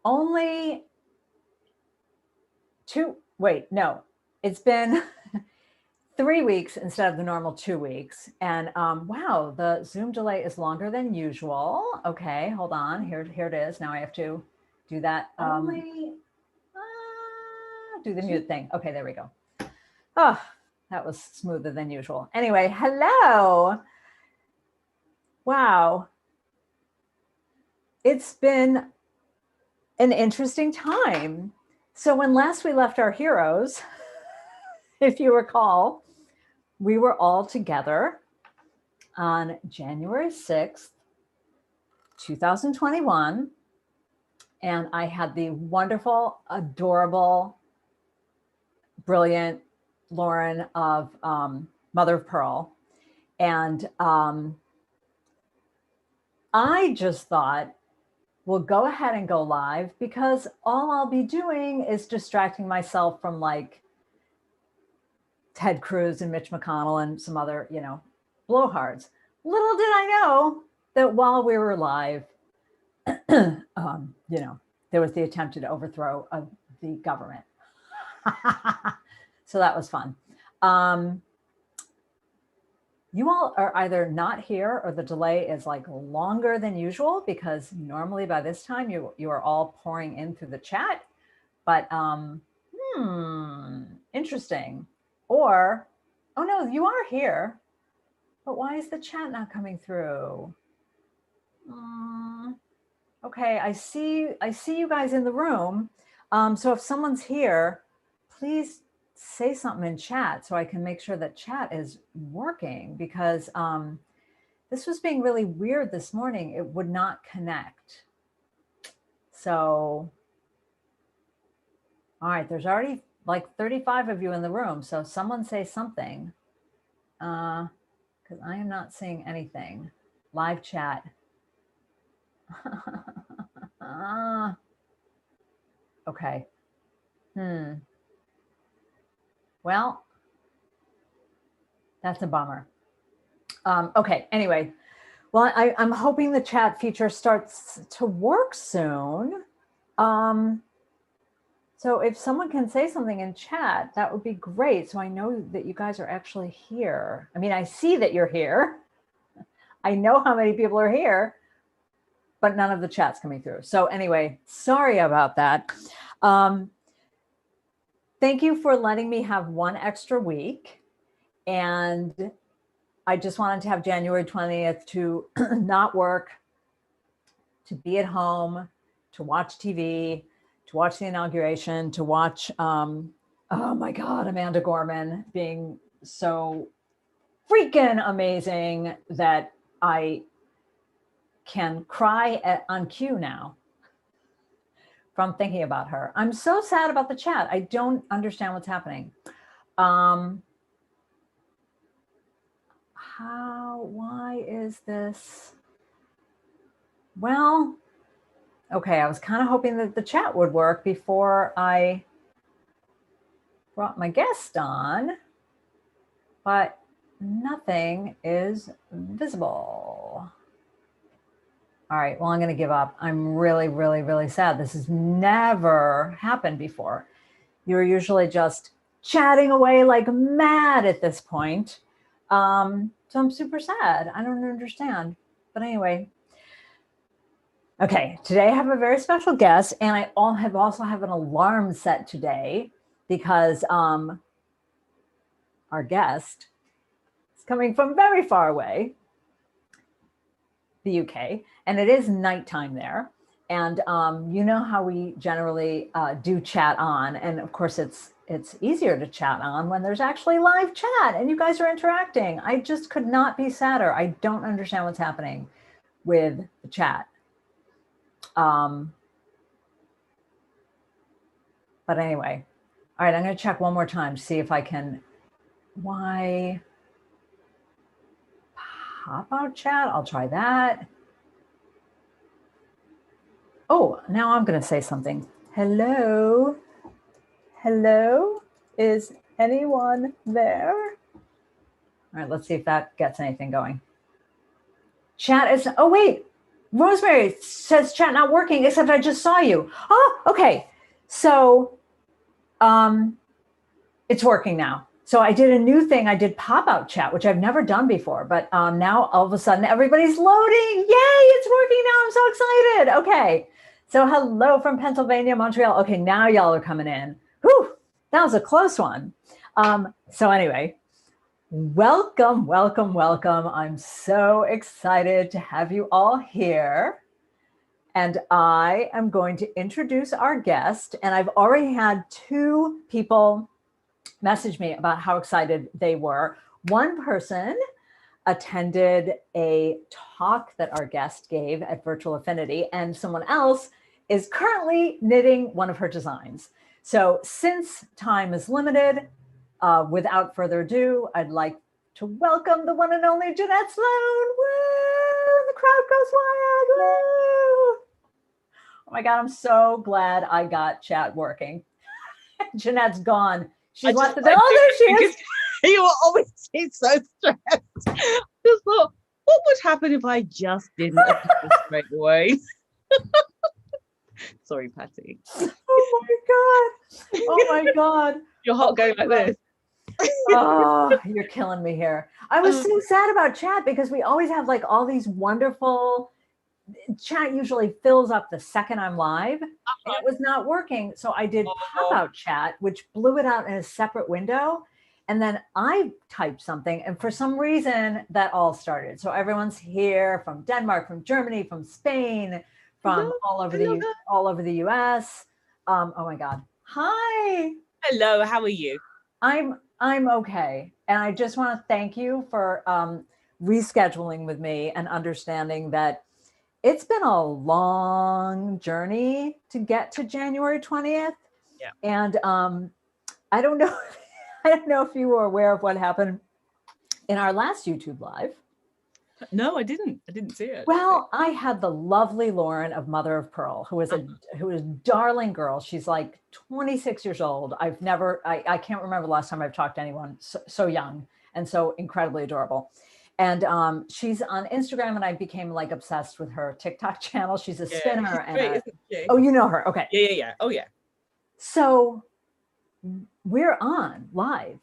only it's been 3 weeks instead of the normal 2 weeks. And wow, the Zoom delay is longer than usual. Okay, hold on. Here it is. Now I have to do that. Do the mute thing. Okay, there we go. Oh, that was smoother than usual. Anyway, hello. Wow. It's been an interesting time. So when last we left our heroes, if you recall, we were all together on January 6th, 2021. And I had the wonderful, adorable, brilliant Lauren of Mother of Pearl. And I just thought, we'll go ahead and go live because all I'll be doing is distracting myself from like Ted Cruz and Mitch McConnell and some other, blowhards. Little did I know that while we were live, there was the attempted overthrow of the government. So that was fun. You all are either not here or the delay is like longer than usual because normally by this time you are all pouring in through the chat. But interesting. Or, oh no, you are here. But why is the chat not coming through? Okay, I see you guys in the room. So if someone's here, please say something in chat so I can make sure that chat is working because this was being really weird this morning. It would not connect. So, all right, there's already like 35 of you in the room. So someone say something because I am not seeing anything. Live chat. Okay. Well, that's a bummer. Okay, anyway. Well, I'm hoping the chat feature starts to work soon. So if someone can say something in chat, that would be great. So I know that you guys are actually here. I mean, I see that you're here. I know how many people are here, but none of the chat's coming through. So anyway, sorry about that. Thank you for letting me have one extra week. And I just wanted to have January 20th to not work, to be at home, to watch TV, to watch the inauguration, to watch, oh my God, Amanda Gorman being so freaking amazing that I can cry on cue now from thinking about her. I'm so sad about the chat. I don't understand what's happening. Why is this? Well, okay, I was kind of hoping that the chat would work before I brought my guest on, but nothing is visible. All right, well, I'm going to give up. I'm really, really, really sad. This has never happened before. You're usually just chatting away like mad at this point. So I'm super sad. I don't understand. But anyway. Okay, today I have a very special guest, and I also have an alarm set today because our guest is coming from very far away, the UK, and it is nighttime there. And you know how we generally do chat on, and of course it's easier to chat on when there's actually live chat and you guys are interacting. I just could not be sadder. I don't understand what's happening with the chat. But anyway, all right, I'm going to check one more time to see if I can, why pop out chat? I'll try that. Oh, now I'm going to say something. Hello? Hello? Is anyone there? All right, let's see if that gets anything going. Chat is, oh wait, Rosemary says chat not working, except I just saw you. Oh, okay. So it's working now. So I did a new thing. I did pop-out chat, which I've never done before, but now all of a sudden everybody's loading. Yay, it's working now. I'm so excited. Okay. So hello from Pennsylvania, Montreal. Okay, now y'all are coming in. Whew, that was a close one. So anyway, welcome, welcome, welcome. I'm so excited to have you all here. And I am going to introduce our guest. And I've already had 2 people message me about how excited they were. One person attended a talk that our guest gave at Virtual Affinity, and someone else is currently knitting one of her designs. So since time is limited, without further ado, I'd like to welcome the one and only Jeanette Sloan. Woo! The crowd goes wild. Woo! Oh my God, I'm so glad I got chat working. Jeanette's gone. She's left the door. Oh, there she is. You were obviously so stressed. Just thought, what would happen if I just didn't appear straight away? Sorry, Patty. Oh my God. Oh my God. Your heart going like this. Oh, you're killing me here. I was so sad about chat because we always have like all these wonderful chat usually fills up the second I'm live, and it was not working. So I did pop-out chat, which blew it out in a separate window. And then I typed something, and for some reason that all started. So everyone's here from Denmark, from Germany, from Spain, from all over the US. Oh my God. Hi. Hello, how are you? I'm okay. And I just want to thank you for rescheduling with me and understanding that it's been a long journey to get to January 20th. Yeah. And I don't know if you were aware of what happened in our last YouTube live. No, I didn't see it. Well, I had the lovely Lauren of Mother of Pearl, who is a darling girl. She's like 26 years old. I can't remember the last time I've talked to anyone so young and so incredibly adorable. And she's on Instagram, and I became like obsessed with her TikTok channel. She's a spinner. Oh, you know her. Okay. Yeah. Oh, yeah. So we're on live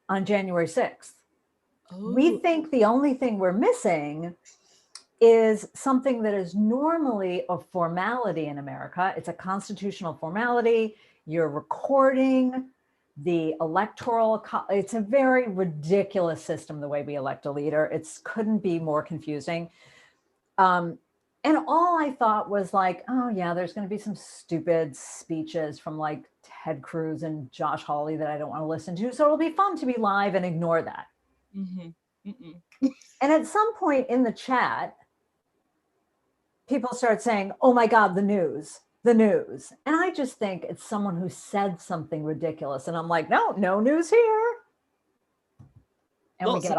on January 6th. Oh. We think the only thing we're missing is something that is normally a formality in America. It's a constitutional formality. You're recording the electoral, it's a very ridiculous system, the way we elect a leader. It couldn't be more confusing. And all I thought was like, oh yeah, there's going to be some stupid speeches from like Ted Cruz and Josh Hawley that I don't want to listen to. So it'll be fun to be live and ignore that. And at some point in the chat, people start saying, oh my God, the news. And I just think it's someone who said something ridiculous. And I'm like, no news here. And we get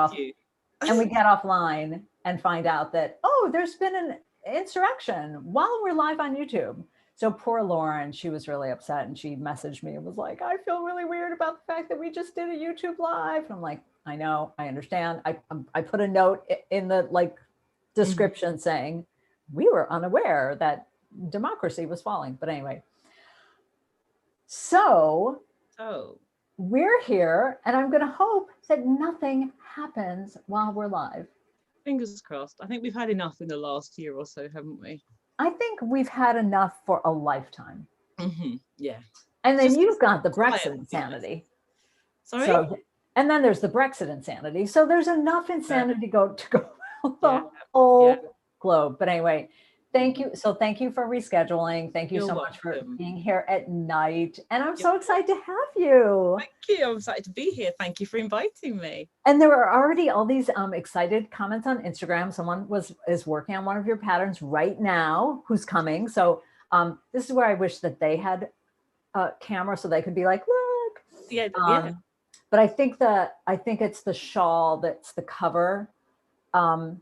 offline and find out that, oh, there's been an insurrection while we're live on YouTube. So poor Lauren, she was really upset, and she messaged me and was like, I feel really weird about the fact that we just did a YouTube live. And I'm like, I know, I understand. I put a note in the like description saying we were unaware that democracy was falling. But anyway, so we're here, and I'm going to hope that nothing happens while we're live. Fingers crossed. I think we've had enough in the last year or so, haven't we? I think we've had enough for a lifetime. Yeah. And then you've got the Brexit insanity. Sorry? So, and then there's the Brexit insanity. So there's enough insanity to go the whole globe. But anyway, thank you. So thank you for rescheduling. Thank you so much for being here at night. And I'm so excited to have you. Thank you. I'm excited to be here. Thank you for inviting me. And there were already all these excited comments on Instagram. Someone is working on one of your patterns right now who's coming. So this is where I wish that they had a camera so they could be like, look. Yeah. But I think it's the shawl that's the cover. I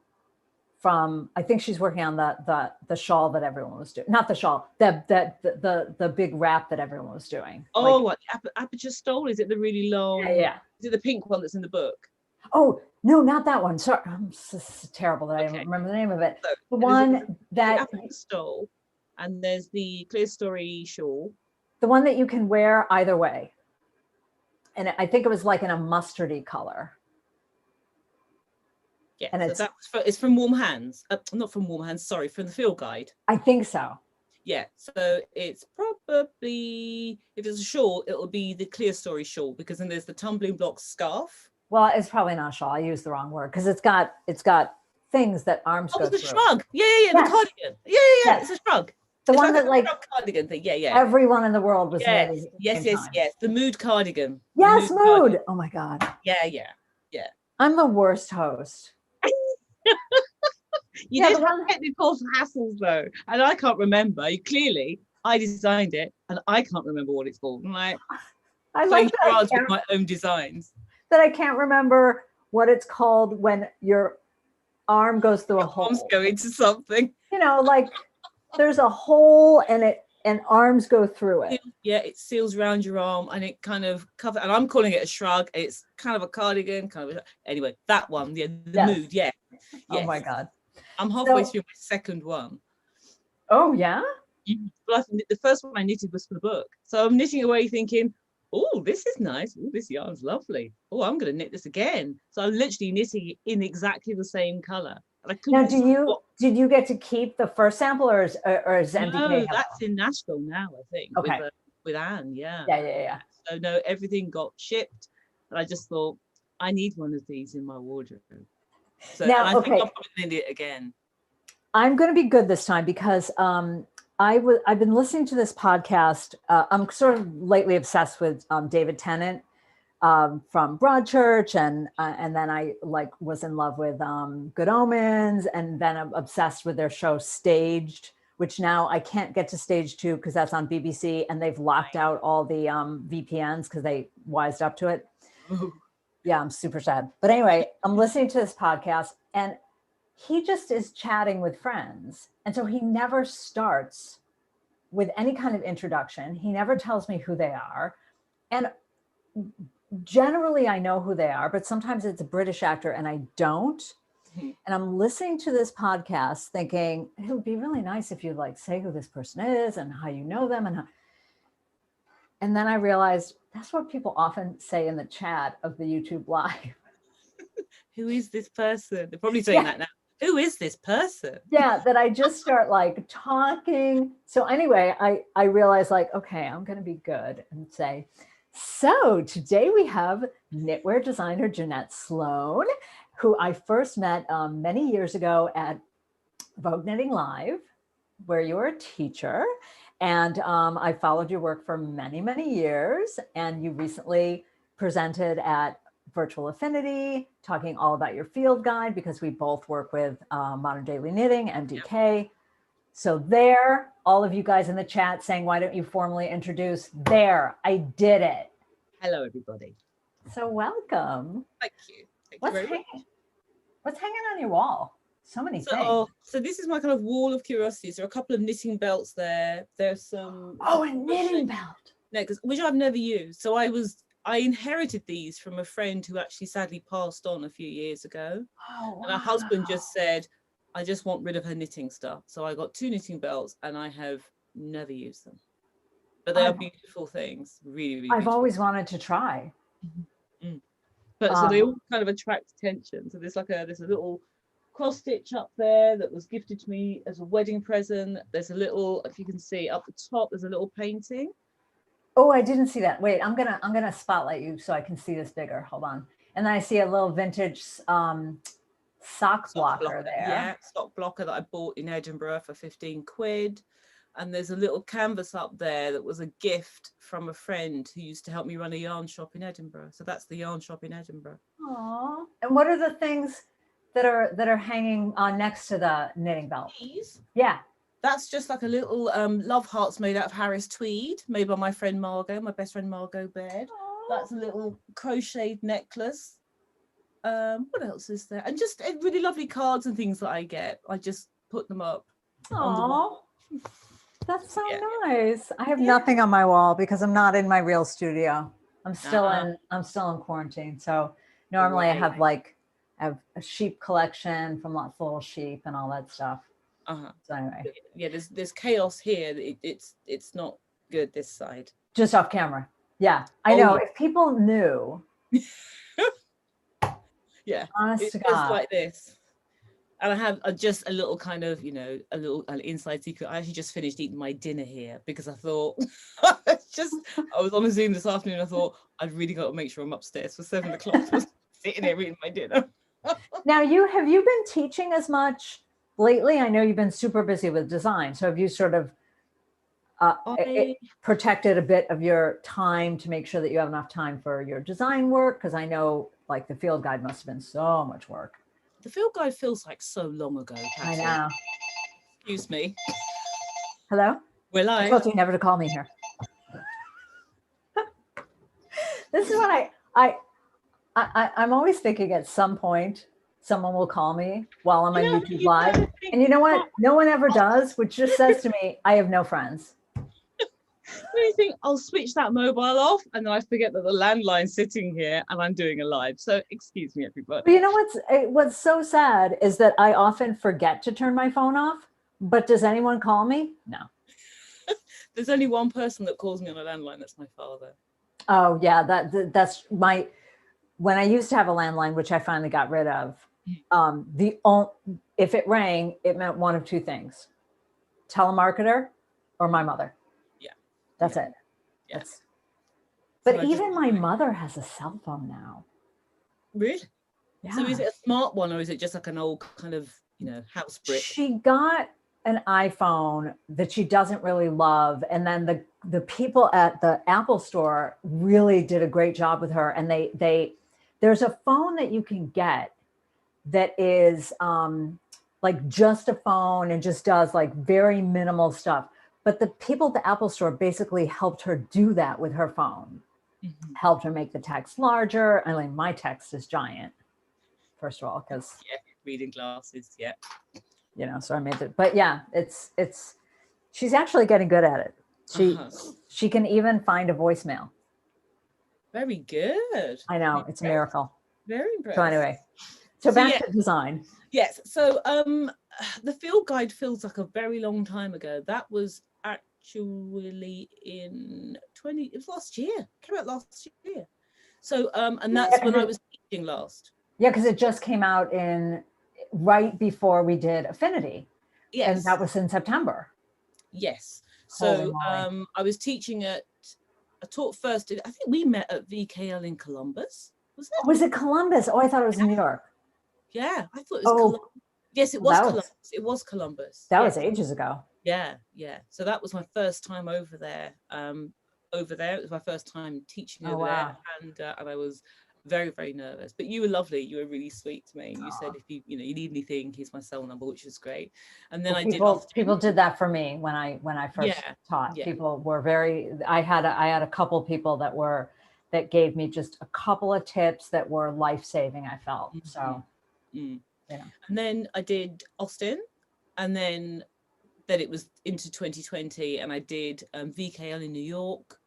think she's working on the shawl that everyone was doing. Not the shawl, the big wrap that everyone was doing. Oh, like, what aperture stole? Is it the really long? Yeah. Is it the pink one that's in the book? Oh, no, not that one. Sorry, I'm so terrible that I don't Okay. remember the name of it. So The there's one the that African stole, and there's the clear story shawl. the one that you can wear either way. And I think it was like in a mustardy color. Yeah, And so it's from Warm Hands. Not from Warm Hands, sorry, from the Field Guide. I think so. Yeah, so it's probably, if it's a shawl, it'll be the clear story shawl, because then there's the tumbling block scarf. Well, it's probably not a shawl. I used the wrong word because it's got things that arms go The through. shrug. Yeah, Yes. the cardigan. Yeah. Yes. It's a shrug. The it's one that like cardigan thing. Yeah. everyone in the world was knitting at the Yes. same time. The Mood Cardigan. Yes, Mood Mood. Cardigan. Oh my God. Yeah. I'm the worst host. You did have technical hassles though, and I can't remember. Clearly, I designed it, and I can't remember what it's called. I'm like, I like charades with my own designs. That I can't remember what it's called when your arm goes through a hole. Arms go into something. You know, like there's a hole and arms go through it. Yeah, it seals around your arm and it kind of covers. And I'm calling it a shrug. It's kind of a cardigan, anyway. That one, the Mood. Yeah. Yes. Oh my God. I'm halfway through my second one. Oh yeah. The first one I knitted was for the book, so I'm knitting away thinking, oh, this is nice. Oh, this yarn's lovely. Oh, I'm going to knit this again. So I'm literally knitting it in exactly the same color. Now, did you get to keep the first sample, or is MDK? No, that's in Nashville now, I think. Okay. With Anne, yeah. Yeah. So no, everything got shipped, and I just thought I need one of these in my wardrobe. So now, I think I'll probably knit it again. I'm going to be good this time because I've been listening to this podcast. I'm sort of lately obsessed with David Tennant from Broadchurch, and then I was in love with Good Omens, and then I'm obsessed with their show Staged, which now I can't get to stage 2 because that's on BBC, and they've locked out all the VPNs because they wised up to it. Ooh. Yeah, I'm super sad. But anyway, I'm listening to this podcast, and he just is chatting with friends. And so he never starts with any kind of introduction. He never tells me who they are. And generally I know who they are, but sometimes it's a British actor and I don't. And I'm listening to this podcast thinking it would be really nice if you say who this person is and how you know them. And then I realized that's what people often say in the chat of the YouTube Live. Who is this person? They're probably saying that now. Who is this person? Yeah, that I just start talking. So anyway, I realized okay, I'm going to be good and say, so today we have knitwear designer Jeanette Sloan, who I first met many years ago at Vogue Knitting Live, where you were a teacher. And I followed your work for many, many years. And you recently presented at Virtual Affinity, talking all about your field guide, because we both work with Modern Daily Knitting, MDK. Yep. So there, all of you guys in the chat saying, why don't you formally introduce? There, I did it. Hello, everybody. So welcome. Thank you. Thank you very much. What's hanging on your wall? So many things. So this is my kind of wall of curiosities. There are a couple of knitting belts there. There's some... Oh, a knitting belt. No, which I've never used. So I inherited these from a friend who actually sadly passed on a few years ago. Oh, wow. And her husband just said, I just want rid of her knitting stuff. So I got 2 knitting belts and I have never used them. But they are beautiful things. Really, really I've beautiful. always wanted to try. Mm-hmm. But so they all kind of attract attention. So there's there's a little cross stitch up there that was gifted to me as a wedding present. There's a little, if you can see up the top, there's a little painting. Oh, I didn't see that. Wait, I'm gonna spotlight you so I can see this bigger. Hold on. And then I see a little vintage sock blocker there. Yeah, sock blocker that I bought in Edinburgh for 15 quid. And there's a little canvas up there that was a gift from a friend who used to help me run a yarn shop in Edinburgh. So that's the yarn shop in Edinburgh. Aww. And what are the things that are hanging next to the knitting belt? These? Yeah. That's just a little love hearts made out of Harris tweed, made by my friend Margot, my best friend Margot Baird. Aww. That's a little crocheted necklace. What else is there? And just really lovely cards and things that I get. I just put them up on the wall. That's so nice. I have nothing on my wall because I'm not in my real studio. I'm still in quarantine. So Normally I Right. have like, I have a sheep collection from lots of little sheep and all that stuff. Uh-huh. So anyway, Yeah, there's chaos here. It's not good this side. just off camera. Yeah, I Oh, know. yeah. If people knew, Yeah, honest it's to just God. like this. And I have just a little kind of, a little an inside secret. I actually just finished eating my dinner here because I thought, I was on a Zoom this afternoon. I thought, I've really got to make sure I'm upstairs for 7 o'clock. So I was sitting here eating my dinner. Now, have you been teaching as much lately? I know you've been super busy with design. So have you sort of protected a bit of your time to make sure that you have enough time for your design work? Because I know like the field guide must have been so much work. The field guide feels like so long ago, Patty. I know. Excuse me. Hello? We're I live. told you never to call me here. This is what I'm always thinking at some point someone will call me while I'm on YouTube Live. And you know what? No one ever does, which just says to me, I have no friends. You think I'll switch that mobile off, and then I forget that the landline's sitting here and I'm doing a live. So excuse me, everybody. But you know what's so sad is that I often forget to turn my phone off. But does anyone call me? No. There's only one person that calls me on a landline. That's my father. Oh yeah, that's my. When I used to have a landline, which I finally got rid of, if it rang, it meant one of two things: telemarketer or my mother. Yeah, that's it. Yeah. But even my mother has a cell phone now. Really? Yeah. So is it a smart one, or is it just like an old kind of house brick? She got an iPhone that she doesn't really love, and then the people at the Apple store really did a great job with her. And there's a phone that you can get that is like just a phone and just does like very minimal stuff. But the people at the Apple store basically helped her do that with her phone. Mm-hmm. Helped her make the text larger. I mean, my text is giant, first of all, because reading glasses, so I made it. But yeah, she's actually getting good at it. She can even find a voicemail. Very good. I know, it's a miracle. Very impressive. So anyway, so back to design. Yes. So the field guide feels like a very long time ago. That was actually it was last year. It came out last year. So and that's when I was teaching last. Yeah, because it just came out right before we did Affinity. Yes. And that was in September. Yes. So I was teaching I taught first, I think we met at VKL in Columbus. Was it? Was it Columbus? Oh, I thought it was in New York. Yeah, I thought it was Columbus. Yes, it was Columbus. It was Columbus. That was ages ago. Yeah. So that was my first time over there. It was my first time teaching over there, and I was very, very nervous. But you were lovely. You were really sweet to me. You said if you need anything, here's my cell number, which was great. And then people did that for me when I first taught. People were I had a couple people that gave me just a couple of tips that were life-saving, I felt. Mm-hmm. So and then I did Austin, and then it was into 2020, and I did VKL in New York,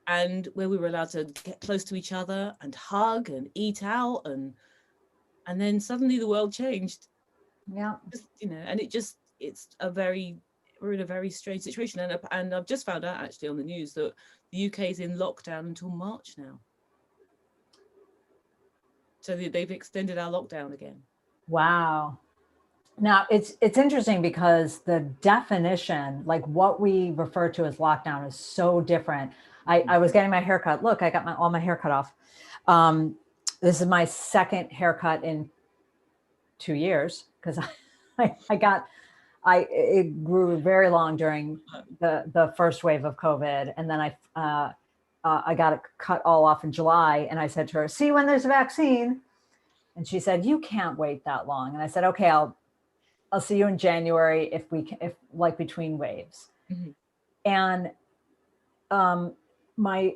and where we were allowed to get close to each other and hug and eat out, and then suddenly the world changed. Yeah. And we're in a very strange situation, and I've just found out actually on the news that the UK is in lockdown until March now. So they've extended our lockdown again. Wow. Now it's interesting because the definition, like what we refer to as lockdown, is so different. I was getting my haircut. Look, I got all my hair cut off. This is my second haircut in 2 years because it grew very long during the first wave of COVID, and then I got it cut all off in July. And I said to her, "See you when there's a vaccine." And she said, "You can't wait that long." And I said, "Okay, I'll see you in January if like between waves." Mm-hmm. And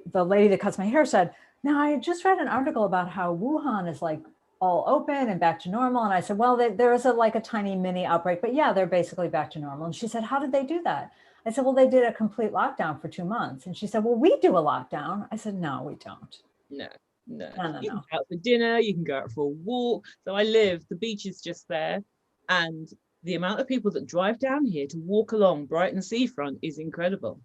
the lady that cuts my hair said, "Now I just read an article about how Wuhan is like all open and back to normal." And I said, "Well, there is a tiny mini outbreak, but yeah, they're basically back to normal." And she said, "How did they do that?" I said, "Well, they did a complete lockdown for 2 months." And she said, "Well, we do a lockdown." I said, "No, we don't." No. No. No. You can go out for dinner, you can go out for a walk. So the beach is just there. And the amount of people that drive down here to walk along Brighton seafront is incredible.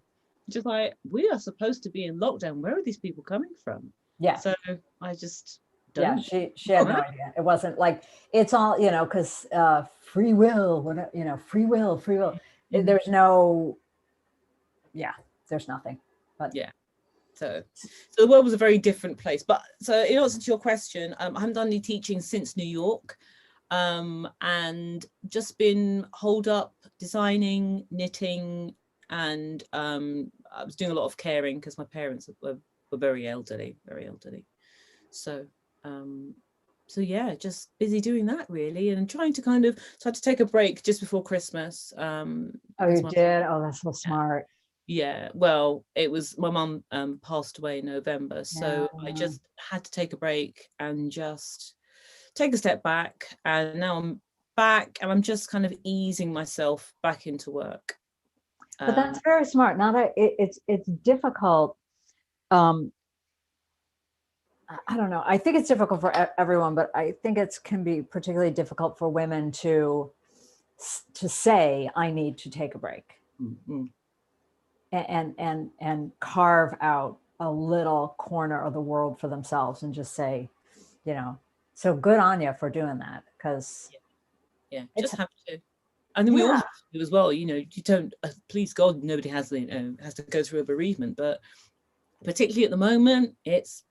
Just like, we are supposed to be in lockdown. Where are these people coming from? Yeah. So I just Yeah, don't. she had no idea. It wasn't like, it's all, because free will, free will. There's no, there's nothing. But yeah. So the world was a very different place. But so in answer to your question, I haven't done any teaching since New York, and just been holed up designing, knitting, and I was doing a lot of caring because my parents were very elderly. So yeah, just busy doing that really, and trying to so I had to take a break just before Christmas. Oh, you did? Oh, that's so smart. Yeah, well, it was my mum passed away in November, so I just had to take a break and just take a step back, and now I'm back and I'm just kind of easing myself back into work. But that's very smart. Now that it's difficult. I don't know. I think it's difficult for everyone, but I think it can be particularly difficult for women to say, I need to take a break. Mm-hmm. And carve out a little corner of the world for themselves and just say, so good on you for doing that, because just have to. And then we all have to as well. You don't, please God, nobody has to go through a bereavement, but particularly at the moment, it's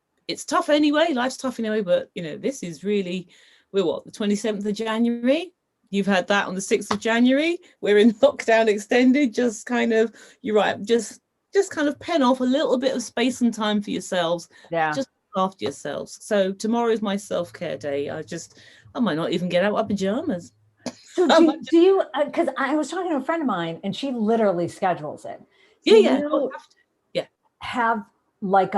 tough anyway. Life's tough anyway, but this is really, we're the 27th of January. You've had that on the 6th of January. We're in lockdown extended. Just kind of, you're right. Just kind of pen off a little bit of space and time for yourselves. Yeah. Just look after yourselves. So tomorrow is my self-care day. I might not even get out of pajamas. So do you, because I was talking to a friend of mine and she literally schedules it. So you have like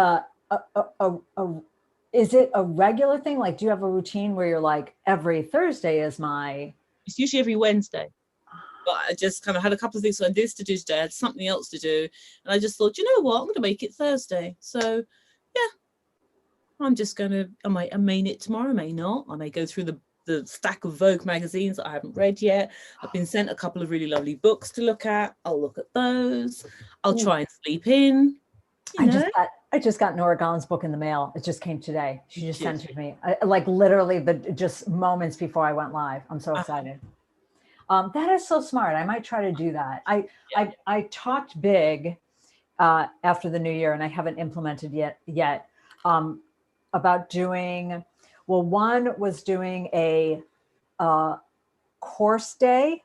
is it a regular thing? Like, do you have a routine where you're like, every Thursday is my... It's usually every Wednesday. But I just kind of had a couple of things. So I had this to do today, I had something else to do. And I just thought, you know what, I'm going to make it Thursday. So yeah, I'm just going to, I may knit tomorrow, I may not. I may go through the stack of Vogue magazines that I haven't read yet. I've been sent a couple of really lovely books to look at. I'll look at those. I'll try and sleep in. I just got Nora Golland's book in the mail. It just came today. She just sent it to me, like literally just moments before I went live. I'm so excited. That is so smart. I might try to do that. I talked big after the new year, and I haven't implemented yet about doing. Well, one was doing a course day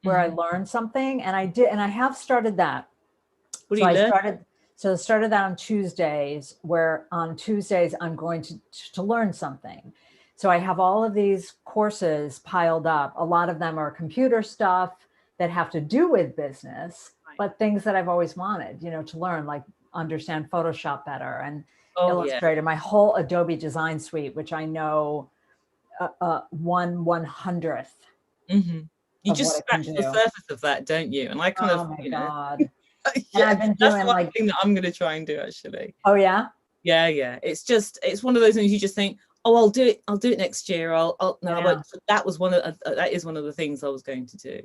where I learned something, and I have started that. What do you learn? So I started that on Tuesdays, where on Tuesdays I'm going to learn something. So I have all of these courses piled up. A lot of them are computer stuff that have to do with business, but things that I've always wanted, to learn, like understand Photoshop better and Illustrator, my whole Adobe design suite, which I know 1/100th. Mm-hmm. You just scratch the surface of that, don't you? And I kind of, oh my God. Yeah, I've been that's doing one thing that I'm going to try and do actually. Oh yeah. Yeah. It's one of those things you just think, oh, I'll do it next year. I won't. That is one of the things I was going to do.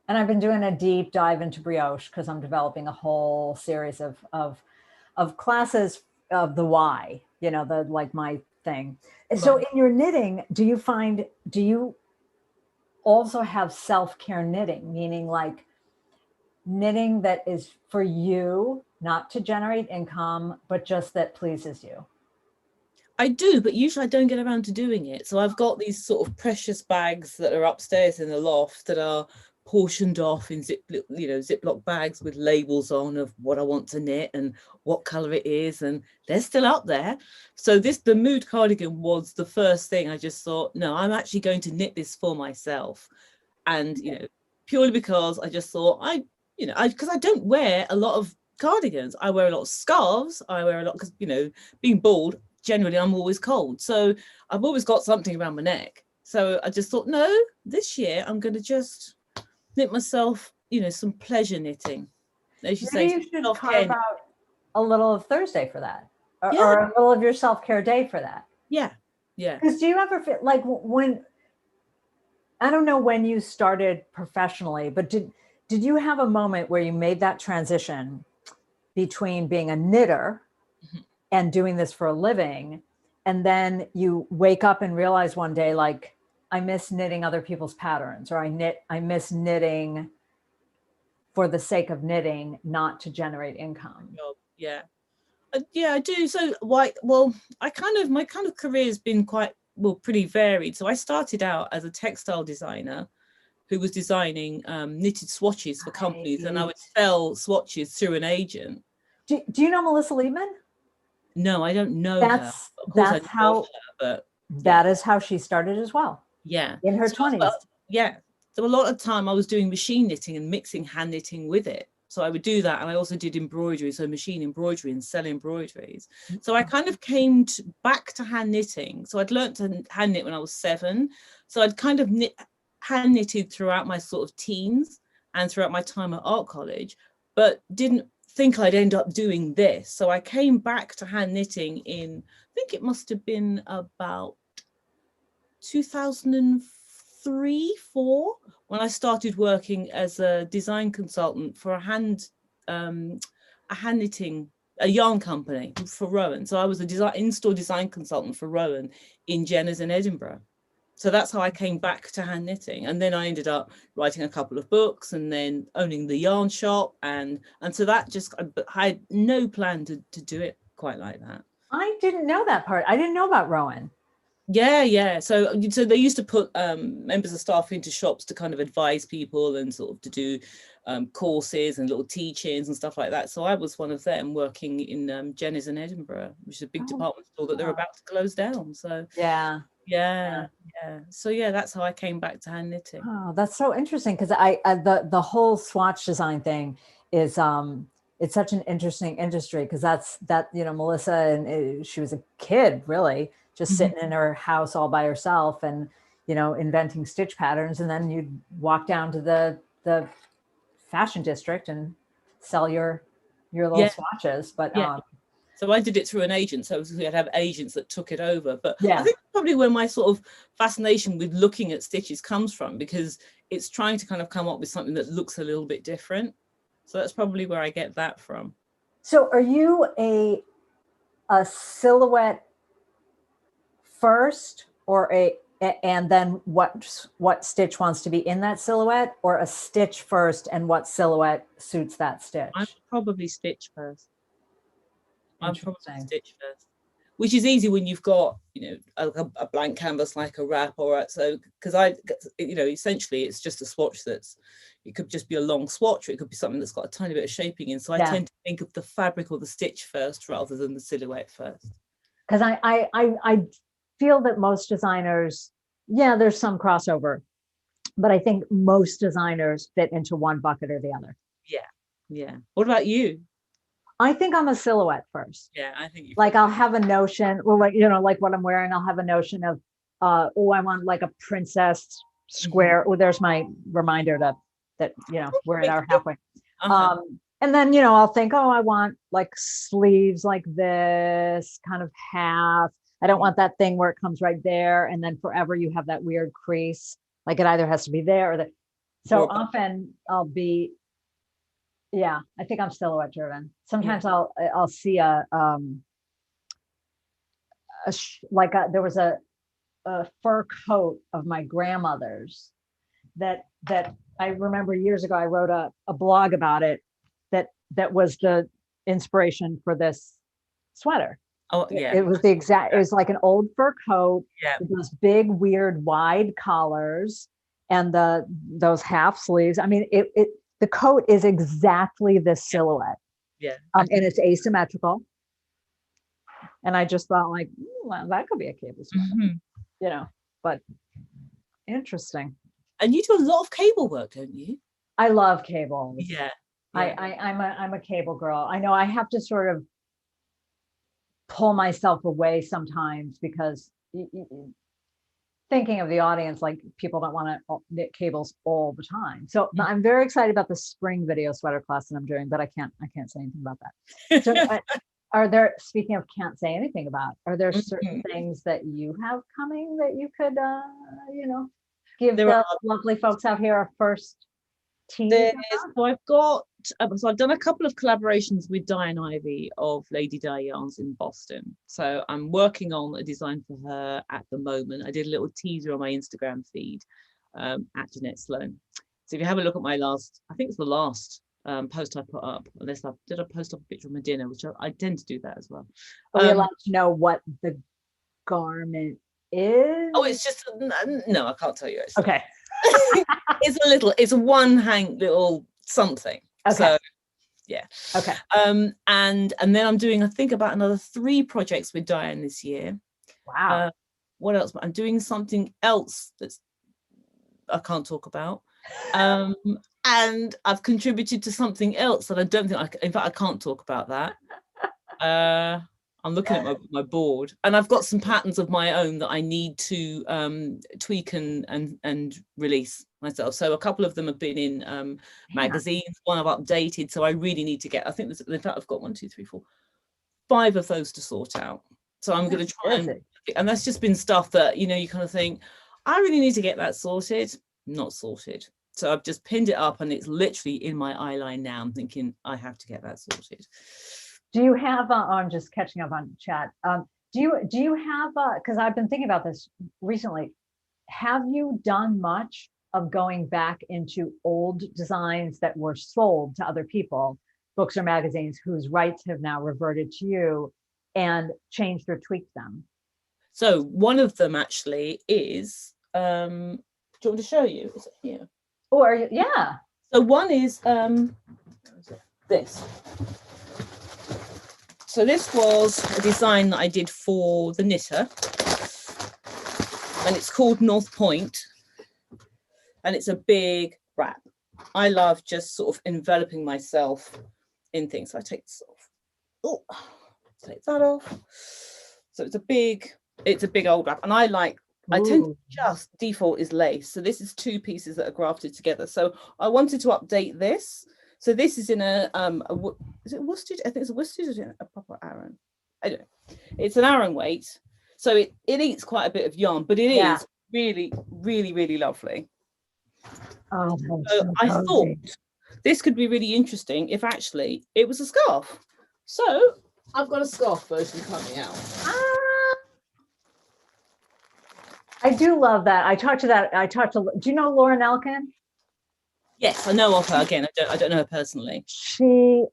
And I've been doing a deep dive into brioche because I'm developing a whole series of classes of the why, my thing. So in your knitting, do you also have self-care knitting, meaning like knitting that is for you, not to generate income, but just that pleases you? I do, but usually I don't get around to doing it. So I've got these sort of precious bags that are upstairs in the loft that are portioned off in Ziploc bags with labels on of what I want to knit and what color it is, and they're still up there. So the Mood Cardigan was the first thing I just thought, no, I'm actually going to knit this for myself. And purely because I just thought because I don't wear a lot of cardigans. I wear a lot of scarves. I wear a lot because being bald, generally I'm always cold, so I've always got something around my neck. So I just thought, no, this year I'm going to just knit myself some pleasure knitting, as you say. You should carve out a little of Thursday for that. or a little of your self-care day for that. Yeah. Because do you ever feel like when, I don't know when you started professionally, but did you have a moment where you made that transition between being a knitter and doing this for a living, and then you wake up and realize one day, like, I miss knitting other people's patterns, or I miss knitting for the sake of knitting, not to generate income? Yeah. Yeah, I do. So my kind of career has been pretty varied. So I started out as a textile designer who was designing knitted swatches for companies, and I would sell swatches through an agent. Do you know Melissa Liebman? No, I don't know her. Of course, That's I know how, her, but that is how she started as well. Yeah. In her 20s. Yeah. So a lot of time I was doing machine knitting and mixing hand knitting with it. So I would do that. And I also did embroidery, so machine embroidery and sell embroideries. So I kind of came back to hand knitting. So I'd learned to hand knit when I was 7. So I'd kind of hand knitted throughout my sort of teens and throughout my time at art college, but didn't think I'd end up doing this. So I came back to hand knitting in, I think it must have been about 2003, 4, when I started working as a design consultant for a hand knitting, a yarn company for Rowan. So I was a in-store design consultant for Rowan in Jenner's in Edinburgh. So that's how I came back to hand knitting. And then I ended up writing a couple of books and then owning the yarn shop. And so that just, I had no plan to do it quite like that. I didn't know that part. I didn't know about Rowan. Yeah. So they used to put members of staff into shops to kind of advise people and sort of to do courses and little teach-ins and stuff like that. So I was one of them working in Jenner's in Edinburgh, which is a big department store that they're about to close down. So yeah. So yeah, that's how I came back to hand knitting. Oh, that's so interesting, because the whole swatch design thing is it's such an interesting industry, because Melissa, and she was a kid really, just sitting in her house all by herself and inventing stitch patterns, and then you'd walk down to the fashion district and sell your little swatches. But so I did it through an agent, so we had to have agents that took it over. But yeah, I think probably where my sort of fascination with looking at stitches comes from, because it's trying to kind of come up with something that looks a little bit different. So that's probably where I get that from. So are you a silhouette first, or and then what stitch wants to be in that silhouette, or a stitch first and what silhouette suits that stitch? I'm probably stitch first. I'm probably stitch first, which is easy when you've got a blank canvas like a wrap, or so, because essentially it's just a swatch it could just be a long swatch, or it could be something that's got a tiny bit of shaping in. So I tend to think of the fabric or the stitch first rather than the silhouette first. Because I feel that most designers, there's some crossover, but I think most designers fit into one bucket or the other. Yeah. What about you? I think I'm a silhouette first. Yeah, I think I'll have a notion, well, like what I'm wearing, I'll have a notion of, I want like a princess square. Oh, there's my reminder that we're an hour halfway. And then, I'll think, I want like sleeves like this, kind of half. I don't want that thing where it comes right there, and then forever you have that weird crease. Like it either has to be there or that. So often I'll be, I think I'm silhouette driven. Sometimes I'll see there was a fur coat of my grandmother's that I remember years ago. I wrote a blog about it. That was the inspiration for this sweater. Oh yeah. It was it was like an old fur coat with those big, weird, wide collars and those half sleeves. I mean, the coat is exactly this silhouette. Yeah. And it's asymmetrical. And I just thought, like, well, that could be a cable sweater, but interesting. And you do a lot of cable work, don't you? I love cables. Yeah. I'm a cable girl. I know I have to sort of pull myself away sometimes, because thinking of the audience, like, people don't want to knit cables all the time. So I'm very excited about the spring video sweater class that I'm doing, but I can't say anything about that. So are there, speaking of can't say anything about, are there certain Mhm. things that you have coming that you could, you know, give There the are lovely folks out here a first tease there's about? so I've got so I've done a couple of collaborations with Diane Ivy of Lady Di Yarns in Boston. So I'm working on a design for her at the moment. I did a little teaser on my Instagram feed at Jeanette Sloan. So if you have a look at my last, I think it's the last post I put up, unless I did a post up a picture of my dinner, which I tend to do that as well. Are we allowed to know what the garment is? Oh, it's just no, I can't tell you. It's Okay. it's a one hang little something. Okay. So yeah. Okay. And then I'm doing, I think, about another 3 projects with Diane this year. Wow. What else? I'm doing something else that's I can't talk about. And I've contributed to something else that I don't think in fact I can't talk about that. I'm looking at my board, and I've got some patterns of my own that I need to tweak and release myself. So a couple of them have been in magazines, one I've updated. So I really need to get, I think there's, in fact, I've got 1, 2, 3, 4, 5 of those to sort out. So I'm going to try and that's just been stuff that, you know, you kind of think, I really need to get that sorted, not sorted. So I've just pinned it up and it's literally in my eye line now. I'm thinking I have to get that sorted. Do you have, I'm just catching up on chat. Do you have, because I've been thinking about this recently, have you done much of going back into old designs that were sold to other people, books or magazines, whose rights have now reverted to you, and changed or tweaked them? So one of them actually is, do you want me to show you? Is it here? Or, yeah. So one is this. So this was a design that I did for the knitter, and it's called North Point, and it's a big wrap. I love just sort of enveloping myself in things. So I take this off. Oh, take that off. So it's a big old wrap, and I tend to just default is lace. So this is 2 pieces that are grafted together. So I wanted to update this. So this is in a is it worsted? I think it's a worsted or a proper Aran. I don't know. It's an Aran weight. So it eats quite a bit of yarn, but it is really, really, really lovely. Oh, so I thought this could be really interesting if actually it was a scarf. So I've got a scarf version coming out. I do love that. I talked to, do you know Lauren Elkin? Yes, I know of her. Again, I don't know her personally. She,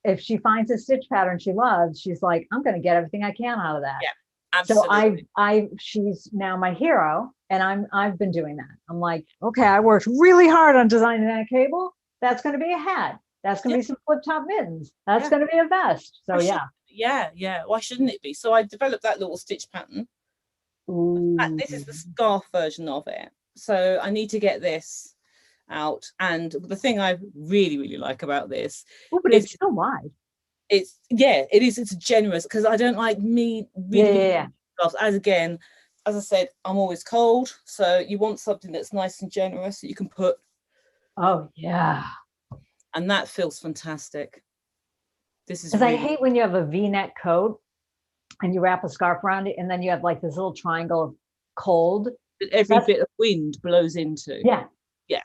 if she finds a stitch pattern she loves, she's like, I'm going to get everything I can out of that. Yeah, absolutely. So she's now my hero, and I've been doing that. I'm like, okay, I worked really hard on designing that cable. That's going to be a hat. That's going to be some flip top mittens. That's going to be a vest. So yeah. Why shouldn't it be? So I developed that little stitch pattern. Ooh. This is the scarf version of it. So I need to get this out. And the thing I really, really like about this, but it's so wide. It is. It's generous, because I don't like me really scarves. As I said, I'm always cold, so you want something that's nice and generous that you can put. Oh yeah. And that feels fantastic. This is because I hate when you have a V-neck coat and you wrap a scarf around it, and then you have like this little triangle of cold that every bit of wind blows into. Yeah.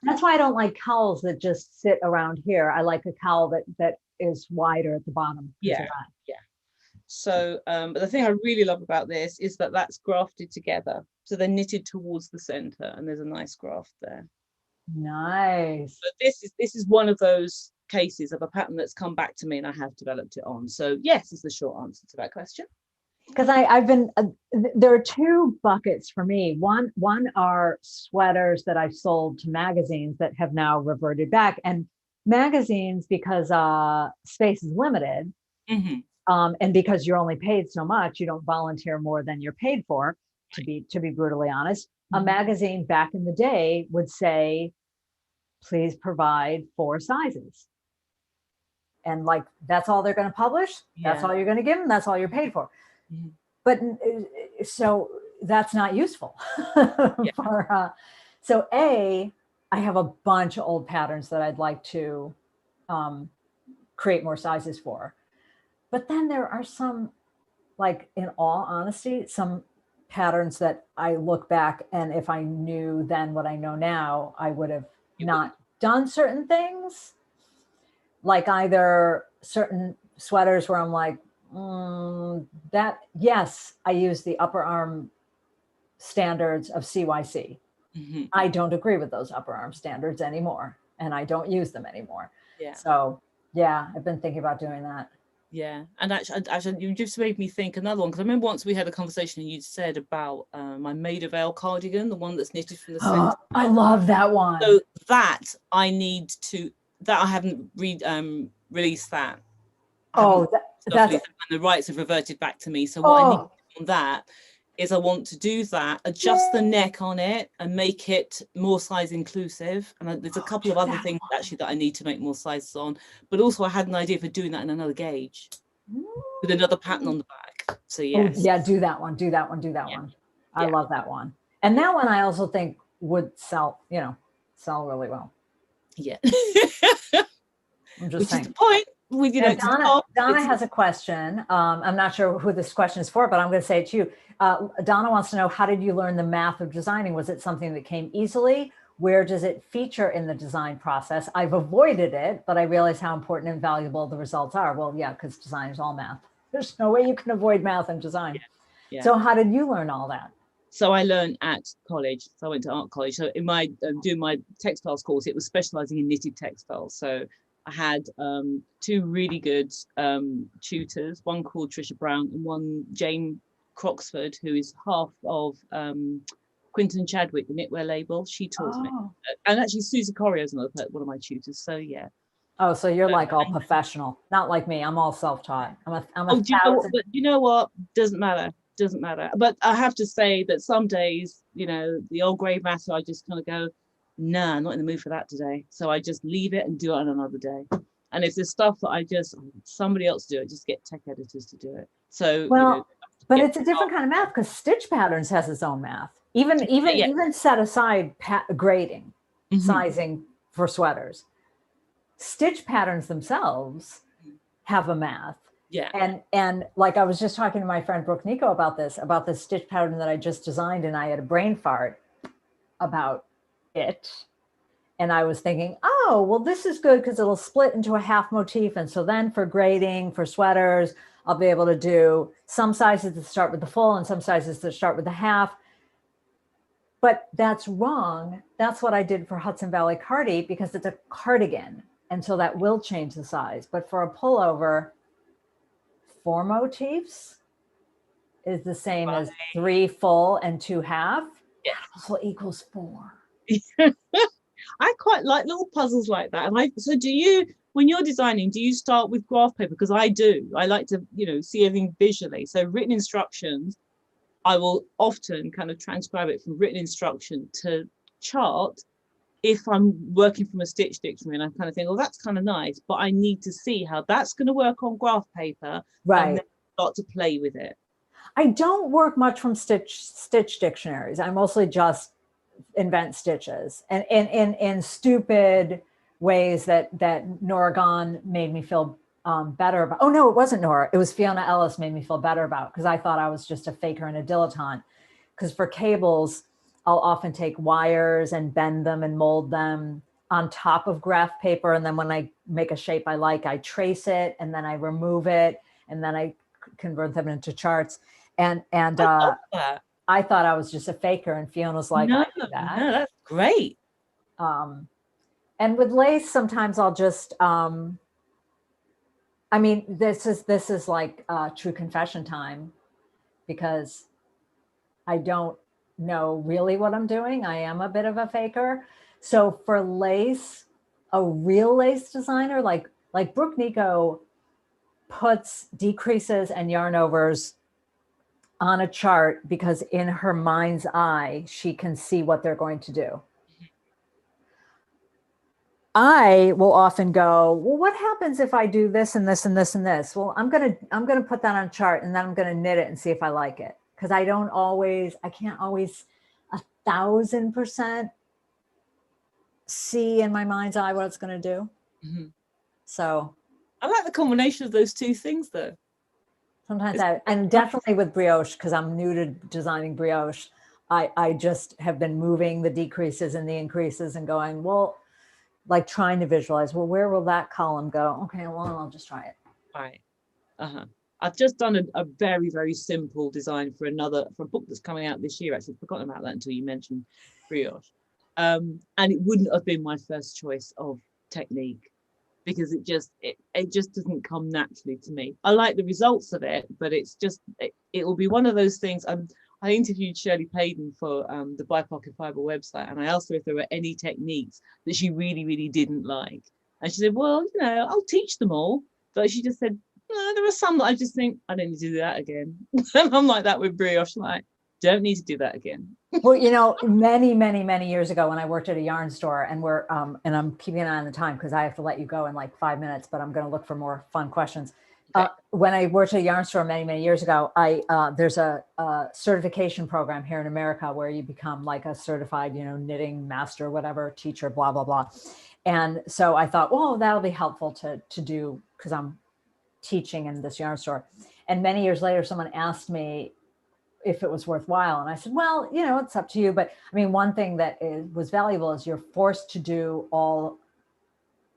That's why I don't like cowls that just sit around here. I like a cowl that is wider at the bottom. Yeah. So, but the thing I really love about this is that that's grafted together. So they're knitted towards the center, and there's a nice graft there. Nice. But this is one of those cases of a pattern that's come back to me and I have developed it on. So yes, is the short answer to that question. Because I've been, there are 2 buckets for me. One are sweaters that I've sold to magazines that have now reverted back, and magazines, because space is limited, and because you're only paid so much, you don't volunteer more than you're paid for. To be brutally honest, a magazine back in the day would say, please provide 4 sizes. And like, that's all they're going to publish. That's all you're going to give them. That's all you're paid for. But so that's not useful. So I have a bunch of old patterns that I'd like to create more sizes for. But then there are some, like, in all honesty, some patterns that I look back, and if I knew then what I know now, I would have not done certain things. Like either certain sweaters where I'm like, that, yes, I use the upper arm standards of CYC. I don't agree with those upper arm standards anymore, and I don't use them anymore. Yeah. So yeah, I've been thinking about doing that. Yeah, and actually, you just made me think another one, because I remember once we had a conversation and you said about my Maid of Ale cardigan, the one that's knitted from the center. I love that one. So that I need to, that I haven't released that. That's when the rights have reverted back to me. So what I need on that is I want to do that, adjust the neck on it and make it more size inclusive. And there's a couple of other things actually that I need to make more sizes on, but also I had an idea for doing that in another gauge with another pattern on the back. So yes. Yeah, do that one. I love that one. And that one I also think would sell really well. Yeah. I'm just saying. Is the point. With, Donna has a question. I'm not sure who this question is for, but I'm going to say it to you. Donna wants to know, how did you learn the math of designing? Was it something that came easily? Where does it feature in the design process? I've avoided it, but I realize how important and valuable the results are. Well, yeah, because design is all math. There's no way you can avoid math in design. Yeah. So how did you learn all that? So I learned at college. So I went to art college. So in my doing my textiles course, it was specializing in knitted textiles. So I had two really good tutors, one called Trisha Brown and one Jane Croxford, who is half of Quinton Chadwick, the knitwear label. She taught me. And actually Susie Corrie is one of my tutors. So yeah. Oh, so you're like all professional, not like me. I'm all self-taught. But you know what? Doesn't matter. But I have to say that some days, the old grey matter, I just kind of go, nah, I'm not in the mood for that today. So I just leave it and do it on another day. And if there's stuff that somebody else do it, just get tech editors to do it. So, but it's a different kind of math, because Stitch Patterns has its own math. Even set aside grading, sizing for sweaters. Stitch Patterns themselves have a math. Yeah. And like I was just talking to my friend Brooke Nico about this stitch pattern that I just designed, and I had a brain fart about it. And I was thinking, oh, well, this is good because it'll split into a half motif. And so then for grading, for sweaters, I'll be able to do some sizes that start with the full and some sizes that start with the half. But that's wrong. That's what I did for Hudson Valley Cardi, because it's a cardigan. And so that will change the size. But for a pullover, 4 motifs is the same as 3 full and 2 half. Yeah. So equals 4. I quite like little puzzles like that. And so do you, when you're designing, do you start with graph paper? Because I do. I like to, see everything visually. So written instructions, I will often kind of transcribe it from written instruction to chart. If I'm working from a stitch dictionary, and I kind of think, oh, that's kind of nice, but I need to see how that's going to work on graph paper, right? And then start to play with it. I don't work much from stitch dictionaries. I mostly just invent stitches, and in stupid ways that Nora Gahn made me feel better about. Oh no, it wasn't Nora. It was Fiona Ellis made me feel better about, because I thought I was just a faker and a dilettante. Because for cables, I'll often take wires and bend them and mold them on top of graph paper. And then when I make a shape I like, I trace it and then I remove it and then I convert them into charts. And I thought I was just a faker, and Fiona's like, no, I do that. No, that's great. And with lace, sometimes I'll just, this is like true confession time, because I don't know really what I'm doing. I am a bit of a faker. So for lace, a real lace designer, like Brooke Nico puts decreases and yarn overs on a chart, because in her mind's eye, she can see what they're going to do. I will often go, well, what happens if I do this and this and this and this? Well, I'm gonna put that on a chart, and then I'm gonna knit it and see if I like it. Because I can't always 1,000% see in my mind's eye what it's going to do. Mm-hmm. So I like the combination of those two things, though. Sometimes and definitely with brioche, because I'm new to designing brioche, I just have been moving the decreases and the increases and going, well, like trying to visualize, well, where will that column go? Okay, well, I'll just try it. Right. I've just done a very, very simple design for a book that's coming out this year. Actually, I've forgotten about that until you mentioned brioche. And it wouldn't have been my first choice of technique, because it just doesn't come naturally to me. I like the results of it, but it's just it will be one of those things. I interviewed Shirley Payden for the BIPOC and Fibre website, and I asked her if there were any techniques that she really, really didn't like. And she said, well, I'll teach them all. But she just said, no, there are some that I just think, I don't need to do that again. And I'm like that with brioche, like, don't need to do that again. Well, many, many, many years ago when I worked at a yarn store, and and I'm keeping an eye on the time because I have to let you go in like 5 minutes, but I'm going to look for more fun questions. Okay. When I worked at a yarn store many, many years ago, there's a certification program here in America where you become like a certified, knitting master, whatever, teacher, blah, blah, blah. And so I thought, well, that'll be helpful to do because I'm teaching in this yarn store. And many years later, someone asked me if it was worthwhile. And I said, well, it's up to you. But I mean, one thing that was valuable is you're forced to do all